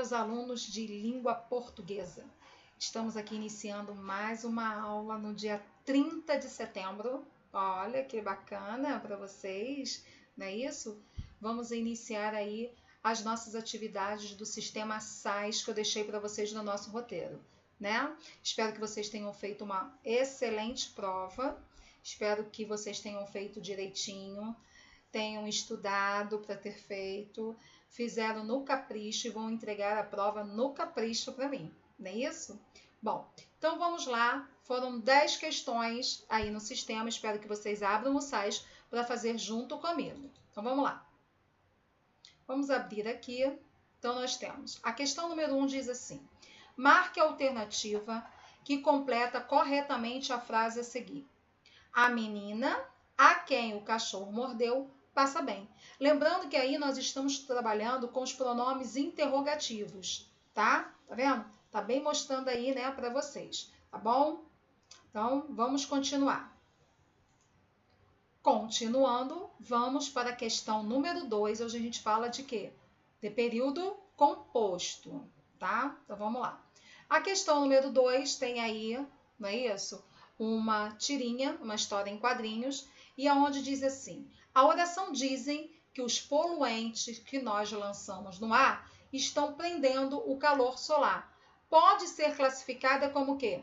meus alunos de língua portuguesa. Estamos aqui iniciando mais uma aula no dia 30 de setembro. Olha que bacana para vocês, não é isso? Vamos iniciar aí as nossas atividades do sistema SAIS que eu deixei para vocês no nosso roteiro, né? Espero que vocês tenham feito uma excelente prova. Espero que vocês tenham feito direitinho, tenham estudado para ter feito, fizeram no capricho e vão entregar a prova no capricho para mim, não é isso? Bom, então vamos lá. Foram 10 questões aí no sistema. Espero que vocês abram o SAIS para fazer junto comigo. Então vamos lá. Vamos abrir aqui. Então nós temos a questão número 1 diz assim: marque a alternativa que completa corretamente a frase a seguir. A menina a quem o cachorro mordeu passa bem. Lembrando que aí nós estamos trabalhando com os pronomes interrogativos, tá? Tá vendo? Tá bem mostrando aí, né, para vocês, tá bom? Então, vamos continuar. Continuando, vamos para a questão número 2, hoje a gente fala de quê? De período composto, tá? Então, vamos lá. A questão número 2 tem aí, não é isso? Uma tirinha, uma história em quadrinhos, e aonde diz assim: a oração dizem que os poluentes que nós lançamos no ar estão prendendo o calor solar. Pode ser classificada como o quê?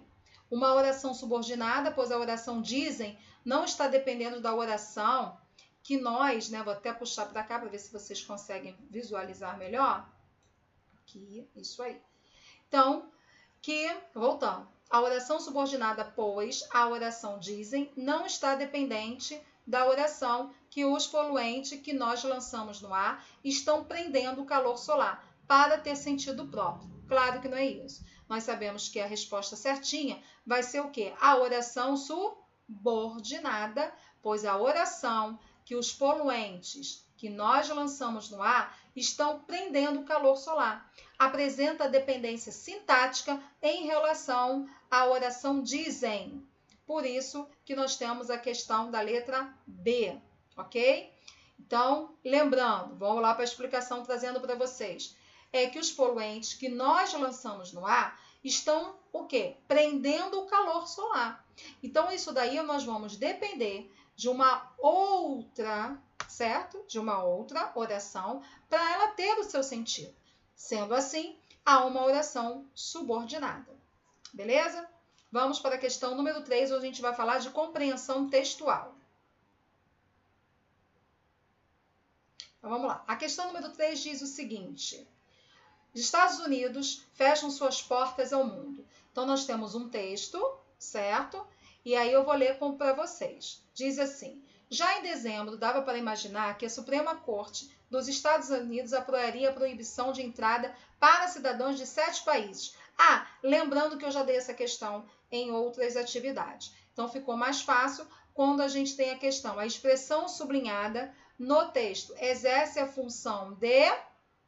Uma oração subordinada, pois a oração dizem não está dependendo da oração que nós, né? Vou até puxar para cá para ver se vocês conseguem visualizar melhor. Aqui, isso aí. Então, voltando. A oração subordinada, pois a oração dizem, não está dependente da oração que os poluentes que nós lançamos no ar estão prendendo o calor solar para ter sentido próprio. Claro que não é isso. Nós sabemos que a resposta certinha vai ser o quê? A oração subordinada, pois a oração que os poluentes que nós lançamos no ar estão prendendo o calor solar. Apresenta dependência sintática em relação à oração dizem. Por isso que nós temos a questão da letra B, ok? Então, lembrando, vamos lá para a explicação trazendo para vocês. É que os poluentes que nós lançamos no ar estão o quê? Prendendo o calor solar. Então, isso daí nós vamos depender de uma outra, certo? De uma outra oração para ela ter o seu sentido. Sendo assim, há uma oração subordinada. Beleza? Vamos para a questão número 3, onde a gente vai falar de compreensão textual. Então, vamos lá. A questão número 3 diz o seguinte: os Estados Unidos fecham suas portas ao mundo. Então, nós temos um texto, certo? E aí eu vou ler para vocês. Diz assim: já em dezembro, dava para imaginar que a Suprema Corte dos Estados Unidos aprovaria a proibição de entrada para cidadãos de 7 países. Ah, lembrando que eu já dei essa questão em outras atividades. Então, ficou mais fácil quando a gente tem a questão. A expressão sublinhada no texto exerce a função de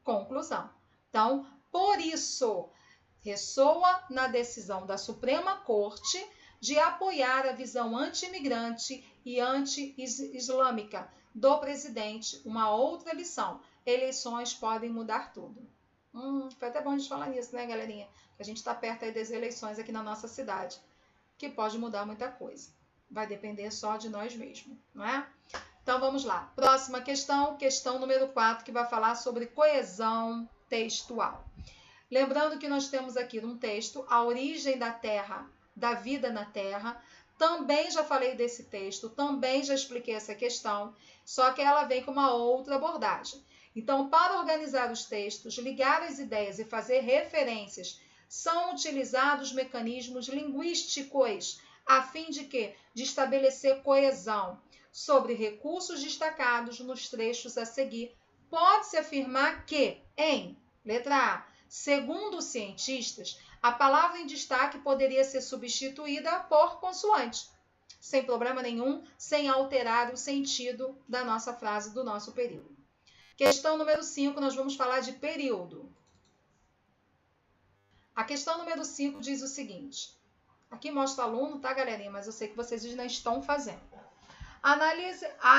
conclusão. Então, por isso, ressoa na decisão da Suprema Corte de apoiar a visão anti-imigrante e anti-islâmica do presidente. Uma outra lição: eleições podem mudar tudo. Foi até bom a gente falar nisso, né, galerinha? A gente está perto aí das eleições aqui na nossa cidade, que pode mudar muita coisa. Vai depender só de nós mesmos, não é? Então, vamos lá. Próxima questão, questão número 4, que vai falar sobre coesão textual. Lembrando que nós temos aqui um texto, a origem da Terra, da vida na Terra. Também já falei desse texto, também já expliquei essa questão, só que ela vem com uma outra abordagem. Então, para organizar os textos, ligar as ideias e fazer referências, são utilizados mecanismos linguísticos, a fim de quê? De estabelecer coesão. Sobre recursos destacados nos trechos a seguir, pode-se afirmar que, em letra A, segundo os cientistas, a palavra em destaque poderia ser substituída por consoante, sem problema nenhum, sem alterar o sentido da nossa frase, do nosso período. Questão número 5, nós vamos falar de período. A questão número 5 diz o seguinte. Aqui mostra o aluno, tá, galerinha? Mas eu sei que vocês ainda estão fazendo. A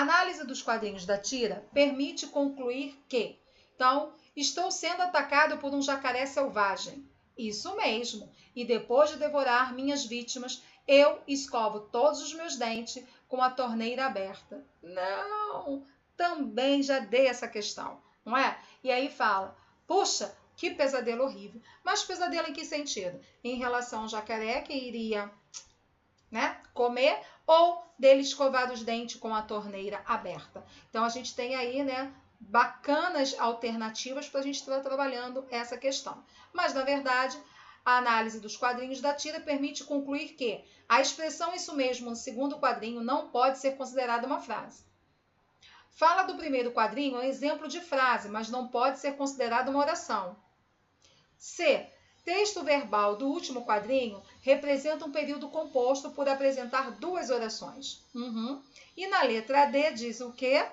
análise dos quadrinhos da tira permite concluir que... Então, Estou sendo atacado por um jacaré selvagem. Isso mesmo. E depois de devorar minhas vítimas, eu escovo todos os meus dentes com a torneira aberta. Não, também já dei essa questão, não é? E aí fala, puxa, que pesadelo horrível. Mas pesadelo em que sentido? Em relação ao jacaré que iria, né, comer, ou dele escovar os dentes com a torneira aberta. Então a gente tem aí, né, bacanas alternativas para a gente estar trabalhando essa questão. Mas na verdade, a análise dos quadrinhos da tira permite concluir que a expressão isso mesmo no segundo quadrinho não pode ser considerada uma frase. Fala do primeiro quadrinho é um exemplo de frase, mas não pode ser considerada uma oração. C. Texto verbal do último quadrinho representa um período composto por apresentar duas orações. E na letra D diz o quê?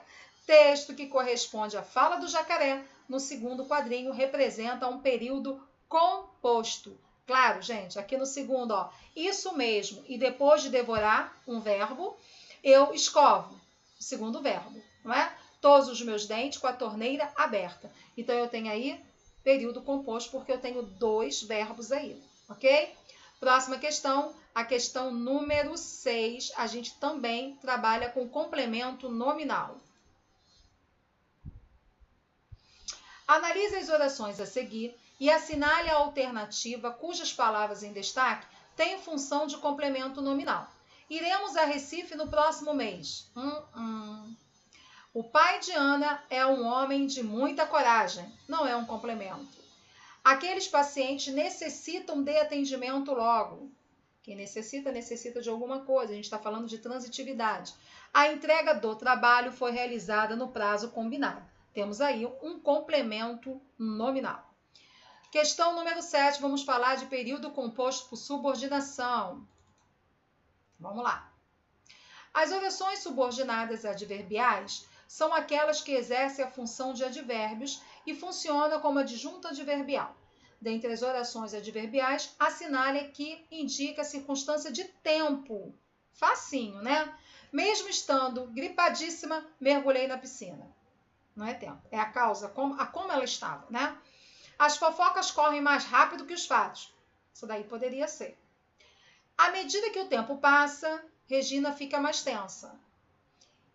Texto que corresponde à fala do jacaré no segundo quadrinho representa um período composto. Claro, gente, aqui no segundo, ó, isso mesmo, e depois de devorar um verbo, eu escovo, o segundo verbo, não é? Todos os meus dentes com a torneira aberta. Então eu tenho aí período composto porque eu tenho dois verbos aí, ok? Próxima questão, a questão número 6, a gente também trabalha com complemento nominal. Analise as orações a seguir e assinale a alternativa cujas palavras em destaque têm função de complemento nominal. Iremos a Recife no próximo mês. O pai de Ana é um homem de muita coragem. Não é um complemento. Aqueles pacientes necessitam de atendimento logo. Quem necessita, necessita de alguma coisa. A gente está falando de transitividade. A entrega do trabalho foi realizada no prazo combinado. Temos aí um complemento nominal. Questão número 7, vamos falar de período composto por subordinação. Vamos lá. As orações subordinadas adverbiais são aquelas que exercem a função de advérbios e funcionam como adjunto adverbial. Dentre as orações adverbiais, assinale a que indica a circunstância de tempo. Facinho, né? Mesmo estando gripadíssima, mergulhei na piscina. Não é tempo, é a causa, como ela estava, né? As fofocas correm mais rápido que os fatos. Isso daí poderia ser. À medida que o tempo passa, Regina fica mais tensa.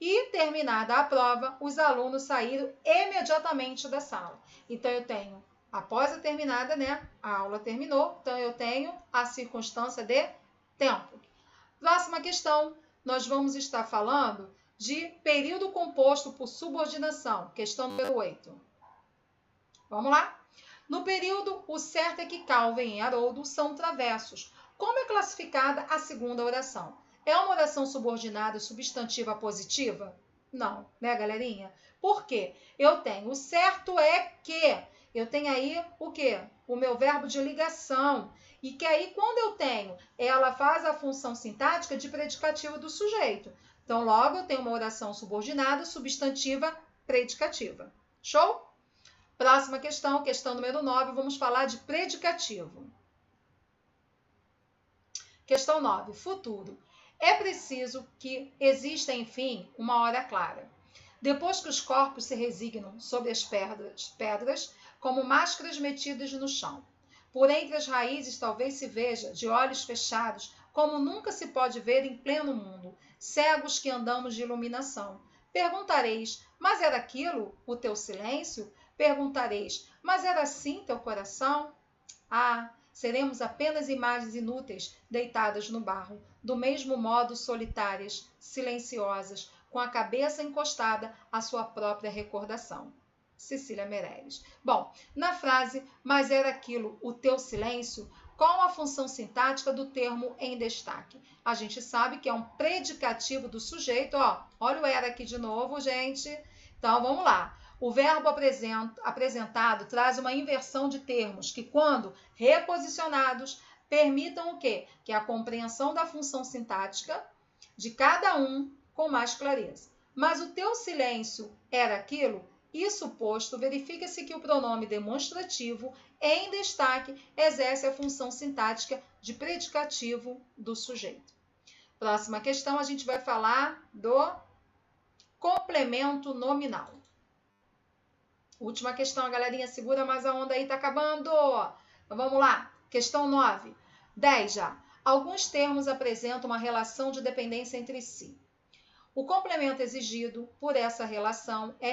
E, terminada a prova, os alunos saíram imediatamente da sala. Então, eu tenho, após a terminada, né? A aula terminou, então eu tenho a circunstância de tempo. Próxima questão, nós vamos estar falando de período composto por subordinação. Questão número 8. Vamos lá? No período, o certo é que Calvin e Haroldo são travessos. Como é classificada a segunda oração? É uma oração subordinada substantiva positiva? Não, né, galerinha? Por quê? Eu tenho o certo é que. Eu tenho aí o quê? O meu verbo de ligação. E que aí, quando eu tenho, ela faz a função sintática de predicativo do sujeito. Então, logo, eu tenho uma oração subordinada, substantiva, predicativa. Show? Próxima questão, questão número 9, vamos falar de predicativo. Questão 9, futuro. É preciso que exista, enfim, uma hora clara. Depois que os corpos se resignam sobre as pedras como máscaras metidas no chão. Por entre as raízes talvez se veja, de olhos fechados, como nunca se pode ver em pleno mundo, cegos que andamos de iluminação. Perguntareis, mas era aquilo o teu silêncio? Perguntareis, mas era assim teu coração? Ah, seremos apenas imagens inúteis deitadas no barro, do mesmo modo solitárias, silenciosas, com a cabeça encostada à sua própria recordação. Cecília Meirelles. Bom, na frase, mas era aquilo o teu silêncio, qual a função sintática do termo em destaque? A gente sabe que é um predicativo do sujeito, ó. Olha o era aqui de novo, gente. Então, vamos lá. O verbo apresentado traz uma inversão de termos que, quando reposicionados, permitam o quê? Que a compreensão da função sintática de cada um com mais clareza. Mas o teu silêncio era aquilo? Isso posto, verifica-se que o pronome demonstrativo em destaque exerce a função sintática de predicativo do sujeito. Próxima questão, a gente vai falar do complemento nominal. Última questão, galerinha, segura mais a onda aí, tá acabando. Então, vamos lá. Questão 9. 10 já. Alguns termos apresentam uma relação de dependência entre si. O complemento exigido por essa relação é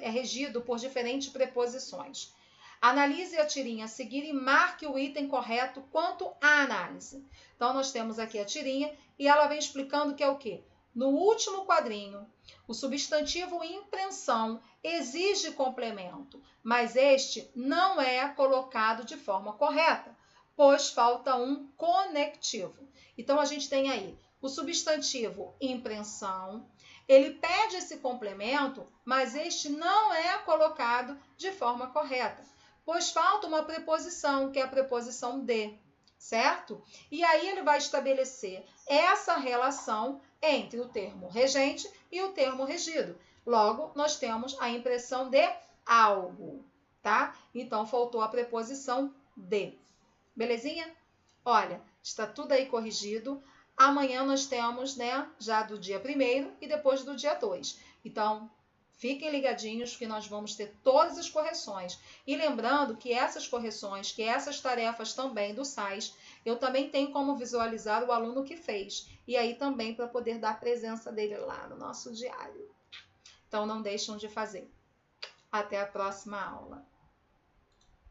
regido por diferentes preposições. Analise a tirinha a seguir e marque o item correto quanto à análise. Então, nós temos aqui a tirinha e ela vem explicando que é o quê? No último quadrinho, o substantivo impressão exige complemento, mas este não é colocado de forma correta, pois falta um conectivo. Então, a gente tem aí o substantivo impressão, ele pede esse complemento, mas este não é colocado de forma correta, pois falta uma preposição, que é a preposição de, certo? E aí ele vai estabelecer essa relação entre o termo regente e o termo regido. Logo, nós temos a impressão de algo, tá? Então, faltou a preposição de. Belezinha? Olha, está tudo aí corrigido. Amanhã nós temos, né, já do dia 1º e depois do dia 2. Então, fiquem ligadinhos que nós vamos ter todas as correções. E lembrando que essas correções, que essas tarefas também do SAIS, eu também tenho como visualizar o aluno que fez. E aí também para poder dar a presença dele lá no nosso diário. Então, não deixam de fazer. Até a próxima aula.